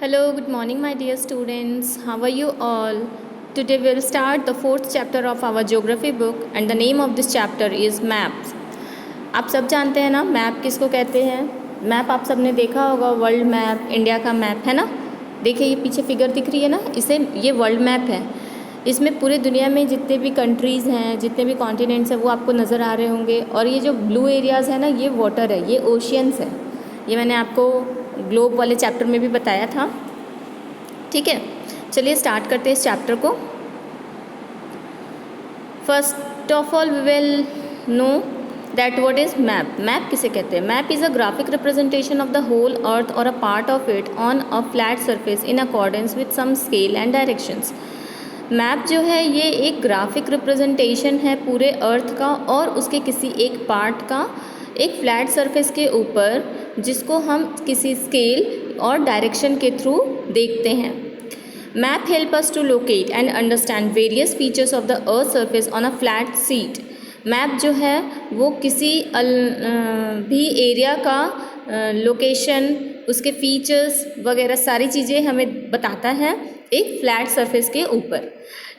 Hello, good morning, my dear students. How are you all? Today we will start the fourth chapter of our geography book, and the name of this chapter is maps. आप सब जानते हैं ना map किसको कहते हैं। Map आप सब ने देखा होगा, वर्ल्ड मैप, इंडिया का मैप है ना। देखिए ये पीछे फिगर दिख रही है ना, इसे ये वर्ल्ड मैप है। इसमें पूरे दुनिया में जितने भी कंट्रीज़ हैं, जितने भी कॉन्टिनेंट्स हैं, वो आपको नज़र आ रहे होंगे। और ये जो ब्लू एरियाज़ है ना, ये वाटर है, ये ओशियंस है। ये मैंने आपको ग्लोब वाले चैप्टर में भी बताया था। ठीक है, चलिए स्टार्ट करते हैं इस चैप्टर को। First of all we will know that what is map. Map किसे कहते हैं? Map is a graphic representation of the whole earth और a part of it on a flat surface in accordance with some scale and directions. Map जो है ये एक graphic representation है पूरे अर्थ का और उसके किसी एक पार्ट का एक फ्लैट सरफेस के ऊपर, जिसको हम किसी स्केल और डायरेक्शन के थ्रू देखते हैं। Map help us to locate and understand various features of the earth surface on a flat sheet. Map जो है वो किसी भी एरिया का लोकेशन, उसके फीचर्स वगैरह सारी चीज़ें हमें बताता है एक फ्लैट सरफेस के ऊपर।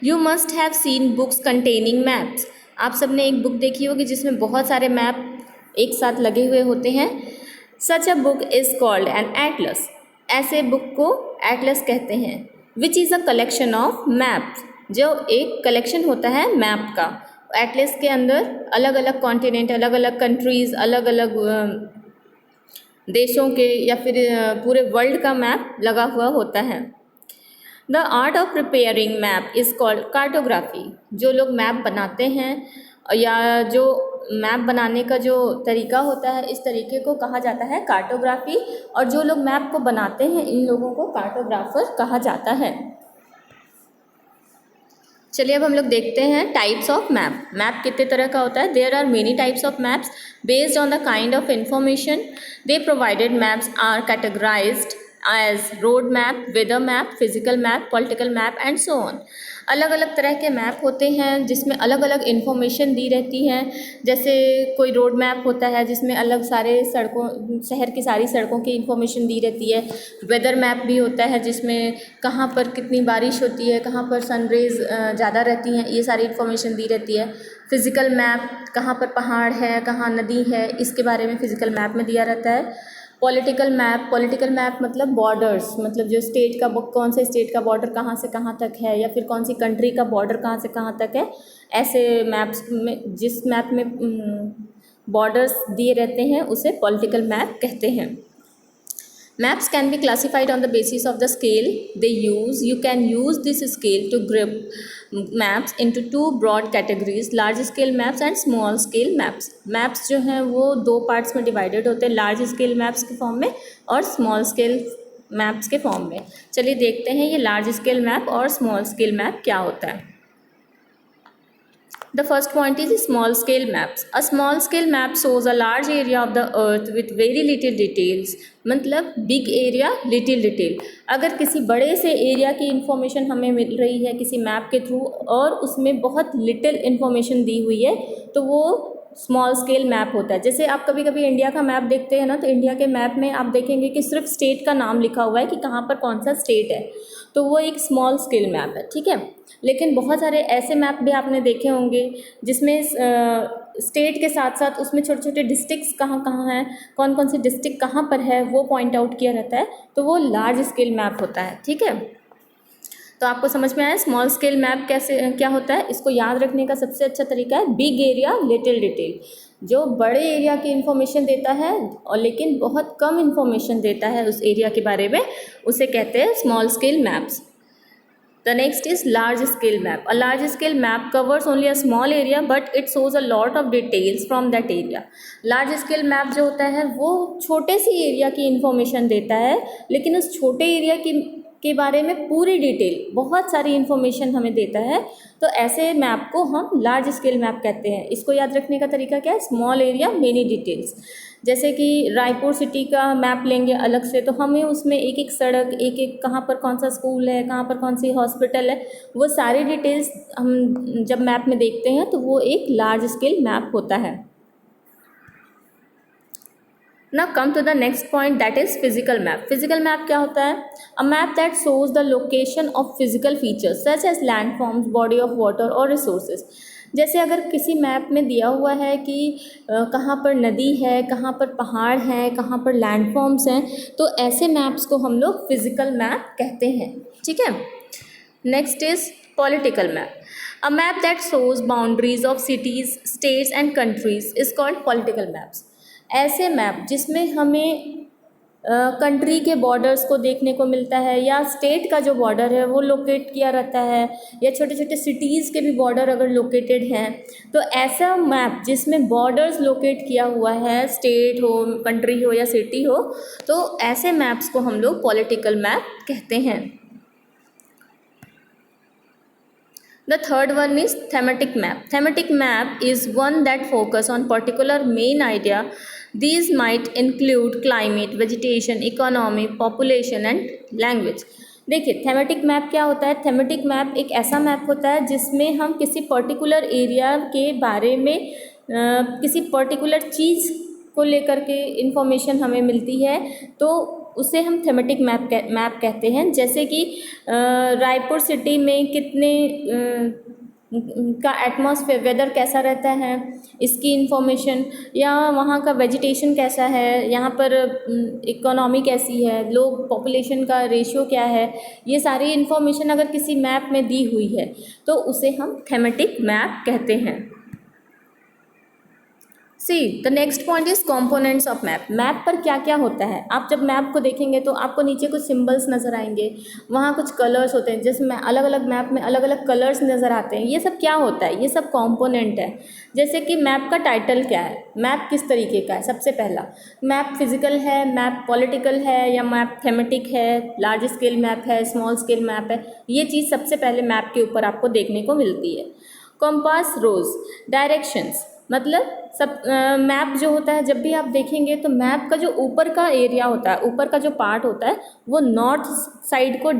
You must have seen books containing maps. आप सब ने एक बुक देखी होगी जिसमें बहुत सारे मैप एक साथ लगे हुए होते हैं। Such a book is called an atlas. ऐसे बुक को एटलस कहते हैं। Which is a collection of maps, जो एक कलेक्शन होता है मैप का। एटलस के अंदर अलग अलग कॉन्टिनेंट, अलग अलग कंट्रीज़, अलग अलग देशों के या फिर पूरे वर्ल्ड का मैप लगा हुआ होता है। The art of preparing map is called cartography. जो लोग मैप बनाते हैं या जो मैप बनाने का जो तरीका होता है, इस तरीके को कहा जाता है कार्टोग्राफी। और जो लोग मैप को बनाते हैं, इन लोगों को कार्टोग्राफर कहा जाता है। चलिए अब हम लोग देखते हैं टाइप्स ऑफ मैप। मैप कितने तरह का होता है? There are many types of maps based on the kind of information they provided. Maps are categorized as road map, weather map, physical map, political map and so on. अलग अलग तरह के map होते हैं जिसमें अलग अलग इन्फॉर्मेशन दी रहती हैं। जैसे कोई रोड मैप होता है जिसमें अलग सारे सड़कों, शहर की सारी सड़कों की इन्फॉर्मेशन दी रहती है। वेदर मैप भी होता है जिसमें कहाँ पर कितनी बारिश होती है, कहाँ पर सनरेज ज़्यादा रहती हैं, ये सारी इन्फॉर्मेशन दी रहती है। फिज़िकल मैप, कहाँ पर पहाड़ है, कहाँ नदी है, इसके बारे में फ़िज़िकल मैप में दिया रहता है। पॉलिटिकल मैप मतलब बॉर्डर्स, मतलब जो स्टेट का, कौन से स्टेट का बॉर्डर कहाँ से कहाँ तक है, या फिर कौन सी कंट्री का बॉर्डर कहाँ से कहाँ तक है। ऐसे मैप्स में, जिस मैप में बॉर्डर्स दिए रहते हैं, उसे पॉलिटिकल मैप कहते हैं। Maps can be classified on the basis of the scale they use. You can use this scale to group maps into two broad categories: large scale maps and small scale maps. Maps जो हैं वो दो parts में divided होते हैं, large scale maps के form में और स्मॉल स्केल मैप्स के फॉर्म में। चलिए देखते हैं ये लार्ज स्केल मैप और स्मॉल स्केल मैप क्या होता है। The first point is small scale maps. A small scale map shows a large area of the earth with very little details. मतलब big area little detail। अगर किसी बड़े से area की इंफॉर्मेशन हमें मिल रही है किसी मैप के थ्रू और उसमें बहुत लिटिल इंफॉर्मेशन दी हुई है, तो वो स्मॉल स्केल मैप होता है। जैसे आप कभी कभी इंडिया का मैप देखते हैं ना, तो इंडिया के मैप में आप देखेंगे कि सिर्फ स्टेट का नाम लिखा हुआ है कि कहाँ पर कौन सा स्टेट है, तो वो एक स्मॉल स्केल मैप है। ठीक है, लेकिन बहुत सारे ऐसे मैप भी आपने देखे होंगे जिसमें स्टेट के साथ साथ उसमें छोटे छोटे डिस्ट्रिक्ट्स कहाँ कहाँ हैं, कौन कौन सी डिस्ट्रिक्ट कहाँ पर है, वो पॉइंट आउट किया रहता है, तो वो लार्ज स्केल मैप होता है। ठीक है, तो आपको समझ में आया स्मॉल स्केल मैप कैसे क्या होता है। इसको याद रखने का सबसे अच्छा तरीका है बिग एरिया लिटिल डिटेल। जो बड़े एरिया की इन्फॉर्मेशन देता है और लेकिन बहुत कम इन्फॉर्मेशन देता है उस एरिया के बारे में, उसे कहते हैं small scale maps. The next is large scale map. A large scale map covers only a small area but it shows a lot of details from that area. Large scale map जो होता है वो छोटे सी area की information देता है, लेकिन उस छोटे एरिया के बारे में पूरी डिटेल, बहुत सारी इन्फॉर्मेशन हमें देता है। तो ऐसे मैप को हम लार्ज स्केल मैप कहते हैं। इसको याद रखने का तरीका क्या है? Small area many details. जैसे कि रायपुर सिटी का मैप लेंगे अलग से, तो हमें उसमें एक एक सड़क, एक एक कहाँ पर कौन सा स्कूल है, कहाँ पर कौन सी हॉस्पिटल है, वो सारी डिटेल्स हम जब मैप में देखते हैं तो वो एक लार्ज स्केल मैप होता है। Now come to the next point, that is physical map. Physical map क्या होता है? A map that shows the location of physical features such as landforms, body of water or resources. जैसे अगर किसी map में दिया हुआ है कि कहाँ पर नदी है, कहाँ पर पहाड़ हैं, कहाँ पर लैंडफॉर्म्स हैं, तो ऐसे मैप्स को हम लोग फिजिकल मैप कहते हैं. ठीक है. Next is political map. A map that shows boundaries of cities, states and countries is called political maps. ऐसे मैप जिसमें हमें कंट्री के बॉर्डर्स को देखने को मिलता है या स्टेट का जो बॉर्डर है वो लोकेट किया रहता है या छोटे छोटे सिटीज़ के भी बॉर्डर अगर लोकेटेड हैं, तो ऐसा मैप जिसमें बॉर्डर्स लोकेट किया हुआ है, स्टेट हो, कंट्री हो या सिटी हो, तो ऐसे मैप्स को हम लोग पॉलिटिकल मैप कहते हैं. The third one is thematic map. Thematic map is one that focus on particular main idea. These might include climate, vegetation, economy, population and language. देखिए थेमेटिक मैप क्या होता है. थेमेटिक मैप एक ऐसा map होता है जिसमें हम किसी पर्टिकुलर एरिया के बारे में किसी पर्टिकुलर चीज़ को लेकर के इंफॉर्मेशन हमें मिलती है, तो उसे हम थेमेटिक मैप कहते हैं. जैसे कि रायपुर सिटी में कितने का एटमॉस्फेयर, वेदर कैसा रहता है, इसकी इंफॉर्मेशन, या वहाँ का वेजिटेशन कैसा है, यहाँ पर इकोनॉमी कैसी है, लोग पॉपुलेशन का रेशियो क्या है, ये सारी इंफॉर्मेशन अगर किसी मैप में दी हुई है तो उसे हम थेमेटिक मैप कहते हैं. The next point is components of map. Map पर क्या क्या होता है. आप जब मैप को देखेंगे तो आपको नीचे कुछ सिंबल्स नज़र आएंगे, वहाँ कुछ कलर्स होते हैं, जिसमें अलग अलग मैप में अलग अलग कलर्स नज़र आते हैं. ये सब क्या होता है? ये सब कॉम्पोनेंट है. जैसे कि मैप का टाइटल क्या है, मैप किस तरीके का है. सबसे पहला, मैप फिजिकल है, मैप पॉलिटिकल है, या मैप थेमेटिक है, लार्ज स्केल मैप है, स्मॉल स्केल मैप है. ये चीज़ सबसे पहले मैप के ऊपर आपको देखने को मिलती है. कॉम्पास रोज, डायरेक्शंस, मतलब सब मैप जो होता है, जब भी आप देखेंगे तो मैप का जो ऊपर का एरिया होता है, ऊपर का जो पार्ट होता है, वो नॉर्थ साइड को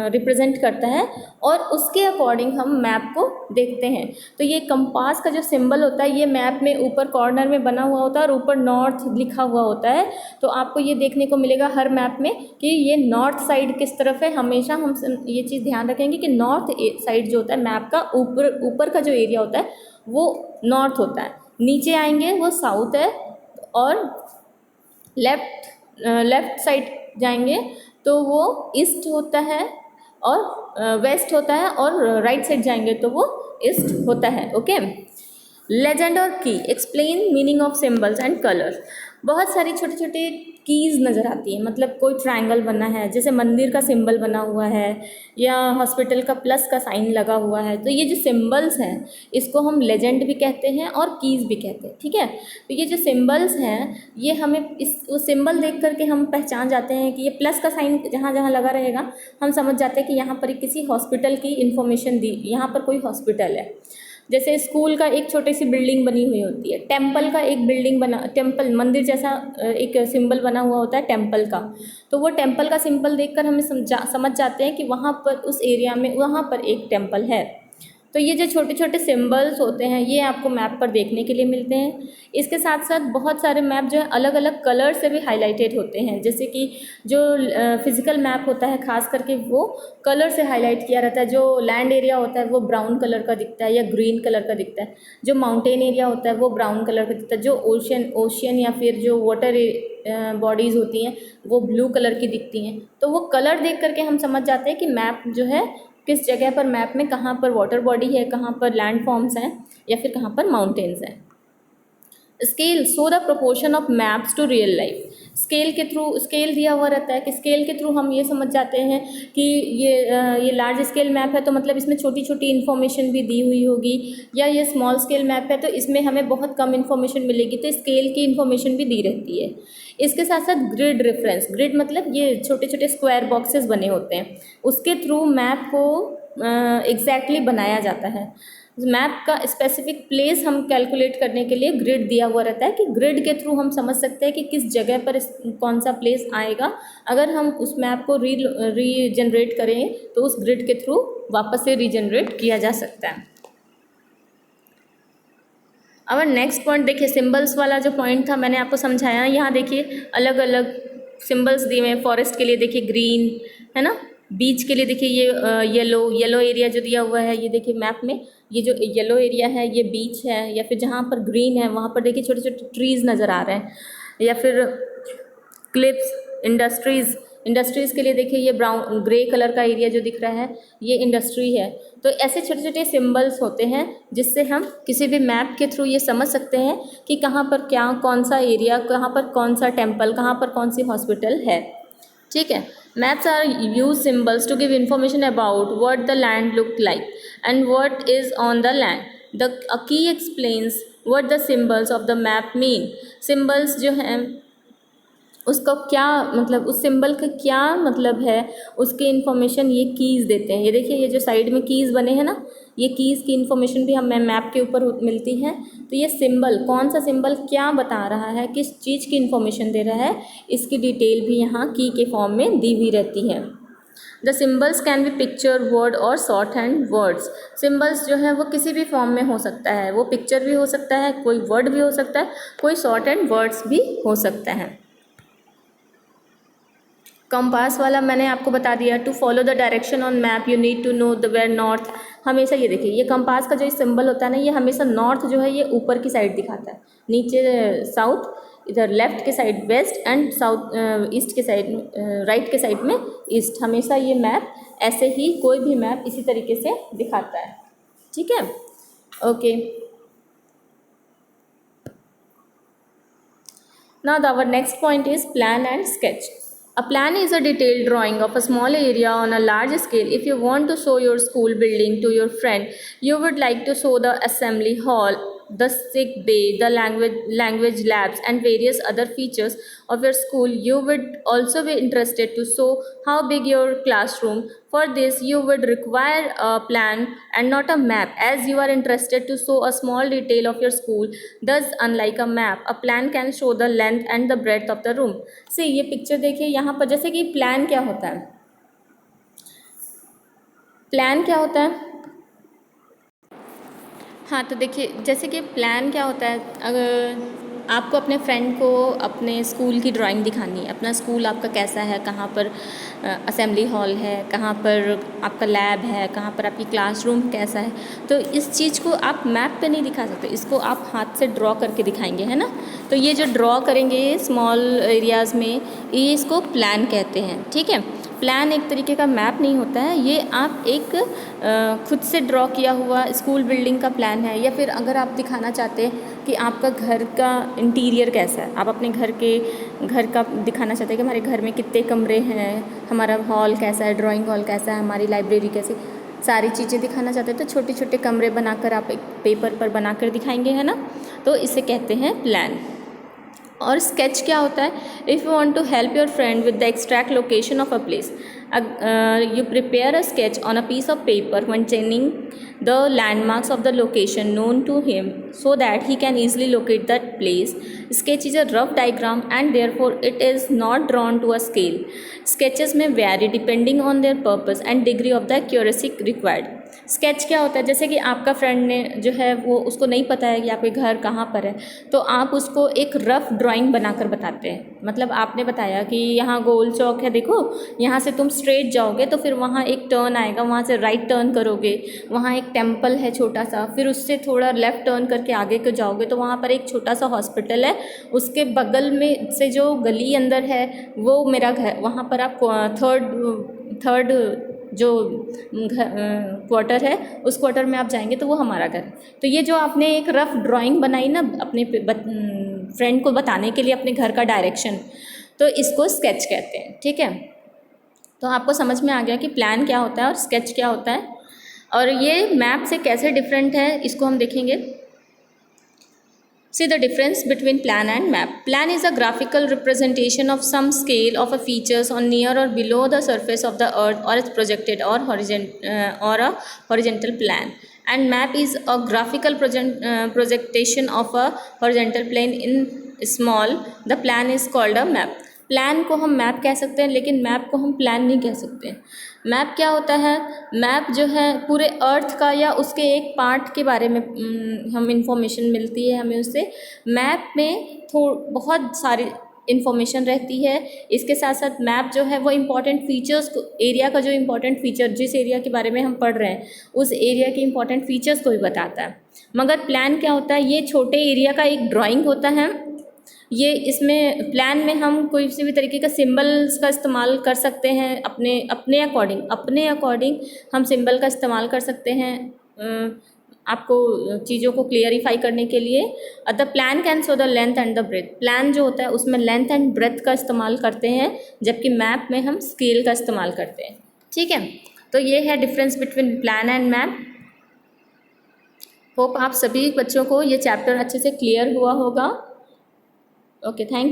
रिप्रेजेंट करता है और उसके अकॉर्डिंग हम मैप को देखते हैं. तो ये कंपास का जो सिंबल होता है, ये मैप में ऊपर कॉर्नर में बना हुआ होता है और ऊपर नॉर्थ लिखा हुआ होता है. तो आपको ये देखने को मिलेगा हर मैप में कि ये नॉर्थ साइड किस तरफ है. हमेशा हम ये चीज़ ध्यान रखेंगे कि नॉर्थ साइड जो होता है मैप का, ऊपर का जो एरिया होता है वो नॉर्थ होता है, नीचे आएंगे वो साउथ है, और लेफ्ट साइड जाएंगे तो वो ईस्ट होता है और वेस्ट होता है, और राइट साइड जाएंगे तो वो ईस्ट होता है. ओके. लेजेंड और की, explain meaning of symbols and colours. बहुत सारी छोटे छोटे कीज़ नज़र आती हैं. मतलब कोई ट्रायंगल बना है, जैसे मंदिर का सिंबल बना हुआ है, या हॉस्पिटल का प्लस का साइन लगा हुआ है, तो ये जो सिंबल्स हैं इसको हम लेजेंड भी कहते हैं और कीज़ भी कहते हैं. ठीक है. तो ये जो सिंबल्स हैं, ये हमें वो सिंबल देख करके हम पहचान जाते हैं कि ये प्लस का साइन जहाँ जहाँ लगा रहेगा हम समझ जाते हैं कि यहाँ पर किसी हॉस्पिटल की इन्फॉर्मेशन दी, यहाँ पर कोई हॉस्पिटल है. जैसे स्कूल का एक छोटी सी बिल्डिंग बनी हुई होती है, टेम्पल का एक बिल्डिंग बना, टेम्पल मंदिर जैसा एक सिंबल बना हुआ होता है टेम्पल का, तो वो टेम्पल का सिंबल देखकर हमें समझ जाते हैं कि वहाँ पर उस एरिया में वहाँ पर एक टेम्पल है. तो ये जो छोटे छोटे सिंबल्स होते हैं ये आपको मैप पर देखने के लिए मिलते हैं. इसके साथ साथ बहुत सारे मैप जो है अलग अलग कलर से भी हाईलाइटेड होते हैं. जैसे कि जो फिज़िकल मैप होता है खास करके वो कलर से हाईलाइट किया रहता है. जो लैंड एरिया होता है वो ब्राउन कलर का दिखता है या ग्रीन कलर का दिखता है. जो माउंटेन एरिया होता है वो ब्राउन कलर का दिखता है. जो ओशियन या फिर जो वाटर बॉडीज़ होती हैं वो ब्लू कलर की दिखती हैं. तो वो कलर देख करके हम समझ जाते हैं कि मैप जो है किस जगह पर, मैप में कहाँ पर वाटर बॉडी है, कहाँ पर लैंड फॉर्म्स हैं, या फिर कहाँ पर माउंटेन्स हैं. Scale, show the proportion of maps to real life. Scale के थ्रू, स्केल दिया हुआ रहता है कि स्केल के थ्रू हम ये समझ जाते हैं कि ये लार्ज स्केल मैप है तो मतलब इसमें छोटी छोटी इन्फॉर्मेशन भी दी हुई होगी, या ये स्मॉल स्केल मैप है तो इसमें हमें बहुत कम इन्फॉर्मेशन मिलेगी, तो स्केल की इन्फॉर्मेशन भी दी रहती है. इसके साथ साथ ग्रिड रेफरेंस, ग्रिड मतलब ये छोटे छोटे स्क्वायर बॉक्सेस बने होते हैं, उसके थ्रू मैप को एग्जैक्टली बनाया जाता है. मैप का स्पेसिफिक प्लेस हम कैलकुलेट करने के लिए ग्रिड दिया हुआ रहता है कि ग्रिड के थ्रू हम समझ सकते हैं कि किस जगह पर कौन सा प्लेस आएगा. अगर हम उस मैप को रीजनरेट करें तो उस ग्रिड के थ्रू वापस से रीजनरेट किया जा सकता है. और नेक्स्ट पॉइंट देखिए, सिंबल्स वाला जो पॉइंट था मैंने आपको समझाया, यहाँ देखिए अलग अलग सिंबल्स दिए हुए हैं। फॉरेस्ट के लिए देखिए ग्रीन है ना, बीच के लिए देखिए ये येलो एरिया जो दिया हुआ है, ये देखिए मैप में ये जो येलो एरिया है ये बीच है, या फिर जहाँ पर ग्रीन है वहाँ पर देखिए छोटे छोटे ट्रीज़ नज़र आ रहे हैं, या फिर क्लिप्स, इंडस्ट्रीज़ के लिए देखिए ये ब्राउन ग्रे कलर का एरिया जो दिख रहा है ये इंडस्ट्री है। तो ऐसे छोटे छोटे सिंबल्स होते हैं जिससे हम किसी भी मैप के थ्रू ये समझ सकते हैं कि कहाँ पर क्या कौन सा एरिया, कहाँ पर कौन सा टेम्पल, कहाँ पर कौन सी हॉस्पिटल है। ठीक है, maps are use symbols to give information about what the land look like and what is on the land. The key explains what the symbols of the map mean. Symbols जो हैं उसका क्या मतलब, उस symbol का क्या मतलब है, उसके इन्फॉर्मेशन ये कीज़ देते हैं। ये देखिए ये जो साइड में कीज़ बने हैं ना, ये कीज़ की इन्फॉर्मेशन भी हमें मैप के ऊपर मिलती है। तो ये सिंबल, कौन सा सिंबल क्या बता रहा है, किस चीज़ की इन्फॉर्मेशन दे रहा है, इसकी डिटेल भी यहाँ की के फॉर्म में दी हुई रहती है। The symbols can be picture, word और शॉर्ट हैंड वर्ड्स। सिम्बल्स जो है वो किसी भी फॉर्म में हो सकता है, वो पिक्चर भी हो सकता है, कोई वर्ड भी हो सकता है, कोई शॉर्ट हैंड वर्ड्स भी हो सकता है। कंपास वाला मैंने आपको बता दिया, to follow the direction on map you need to know the where north. हमेशा ये देखिए ये कंपास का जो सिंबल होता है ना, ये हमेशा नॉर्थ जो है ये ऊपर की साइड दिखाता है, नीचे साउथ, इधर लेफ्ट के side west and south east के साइड राइट के साइड में ईस्ट। हमेशा ये मैप ऐसे ही, कोई भी मैप इसी तरीके से दिखाता है। ठीक है, okay. Now our next point is plan and sketch. A plan is a detailed drawing of a small area on a large scale. If you want to show your school building to your friend, you would like to show the assembly hall, the sick bay, the language labs and various other features of your school. You would also be interested to show how big your classroom. For this you would require a plan and not a map, as you are interested to show a small detail of your school. Thus unlike a map, a plan can show the length and the breadth of the room. See ये picture देखिए यहाँ पर, जैसे कि plan क्या होता है, plan क्या होता है, हाँ तो देखिए जैसे कि प्लान क्या होता है, अगर आपको अपने फ्रेंड को अपने स्कूल की ड्राइंग दिखानी है, अपना स्कूल आपका कैसा है, कहाँ पर असेंबली हॉल है, कहाँ पर आपका लैब है, कहाँ पर आपकी क्लासरूम कैसा है, तो इस चीज़ को आप मैप पे नहीं दिखा सकते, इसको आप हाथ से ड्रॉ करके दिखाएंगे, है ना। तो ये जो ड्रॉ करेंगे स्मॉल एरियाज़ में, ये इसको प्लान कहते हैं। ठीक है, प्लान एक तरीके का मैप नहीं होता है, ये आप एक खुद से ड्रॉ किया हुआ स्कूल बिल्डिंग का प्लान है, या फिर अगर आप दिखाना चाहते हैं कि आपका घर का इंटीरियर कैसा है, आप अपने घर का दिखाना चाहते हैं कि हमारे घर में कितने कमरे हैं, हमारा हॉल कैसा है, ड्राइंग हॉल कैसा है, हमारी लाइब्रेरी कैसी, सारी चीज़ें दिखाना चाहते हैं, तो छोटे छोटे कमरे बनाकर आप एक पेपर पर बनाकर दिखाएंगे, है ना। तो इसे कहते हैं प्लान। और स्केच क्या होता है, if you want to help your friend with the extract location of a place, you prepare a sketch on a piece of paper containing the landmarks of the location known to him so that he can easily locate that place. Sketch is a rough diagram and therefore it is not drawn to a scale. Sketches may vary depending on their purpose and degree of the accuracy required. Sketch क्या होता है, जैसे कि आपका friend ने जो है वो उसको नहीं पता है कि आपके घर कहाँ पर है, तो आप उसको एक रफ़ ड्राइंग बनाकर बताते हैं। मतलब आपने बताया कि यहाँ गोल चौक है, देखो यहाँ से तुम स्ट्रेट जाओगे तो फिर वहाँ एक टर्न आएगा, वहाँ से राइट टर्न करोगे, वहाँ एक टेम्पल है छोटा सा, फिर उससे थोड़ा लेफ़्ट टर्न करके आगे को जाओगे तो वहाँ पर एक छोटा सा हॉस्पिटल है, उसके बगल में से जो गली अंदर है वो मेरा घर, वहाँ पर आप थर्ड जो क्वार्टर है उस क्वार्टर में आप जाएंगे तो वो हमारा घर। तो ये जो आपने एक रफ़ ड्राइंग बनाई ना अपने फ्रेंड को बताने के लिए अपने घर का डायरेक्शन, तो इसको स्केच कहते हैं। ठीक है, तो आपको समझ में आ गया कि प्लान क्या होता है और स्केच क्या होता है, और ये मैप से कैसे डिफरेंट है इसको हम देखेंगे। See the difference between plan and map. Plan is a graphical representation of some scale of a features on near or below the surface of the earth, or it's projected or a horizontal plan. And map is a graphical projection of a horizontal plane in small. The plan is called a map. Plan को हम map कह सकते हैं, लेकिन map को हम plan नहीं कह सकते। मैप क्या होता है? मैप जो है पूरे अर्थ का या उसके एक पार्ट के बारे में हम इंफॉर्मेशन मिलती है हमें उससे। मैप में बहुत सारी इन्फॉर्मेशन रहती है। इसके साथ साथ मैप जो है वो इम्पॉर्टेंट फीचर्स को, एरिया का जो इम्पॉर्टेंट फीचर, जिस एरिया के बारे में हम पढ़ रहे हैं उस एरिया के इम्पॉर्टेंट फीचर्स को भी बताता है। मगर प्लान क्या होता है? ये छोटे एरिया का एक ड्राइंग होता है। ये इसमें प्लान में हम कोई सी भी तरीके का सिंबल्स का इस्तेमाल कर सकते हैं, अपने अकॉर्डिंग हम सिंबल का इस्तेमाल कर सकते हैं आपको चीज़ों को क्लियरिफाई करने के लिए। The plan can show the length and the breadth. Plan जो होता है उसमें लेंथ एंड ब्रेथ का इस्तेमाल करते हैं, जबकि मैप में हम स्केल का इस्तेमाल करते हैं। ठीक है, तो ये है difference between plan and map. Hope आप सभी बच्चों को ये चैप्टर अच्छे से क्लियर हुआ होगा। Okay, thank you.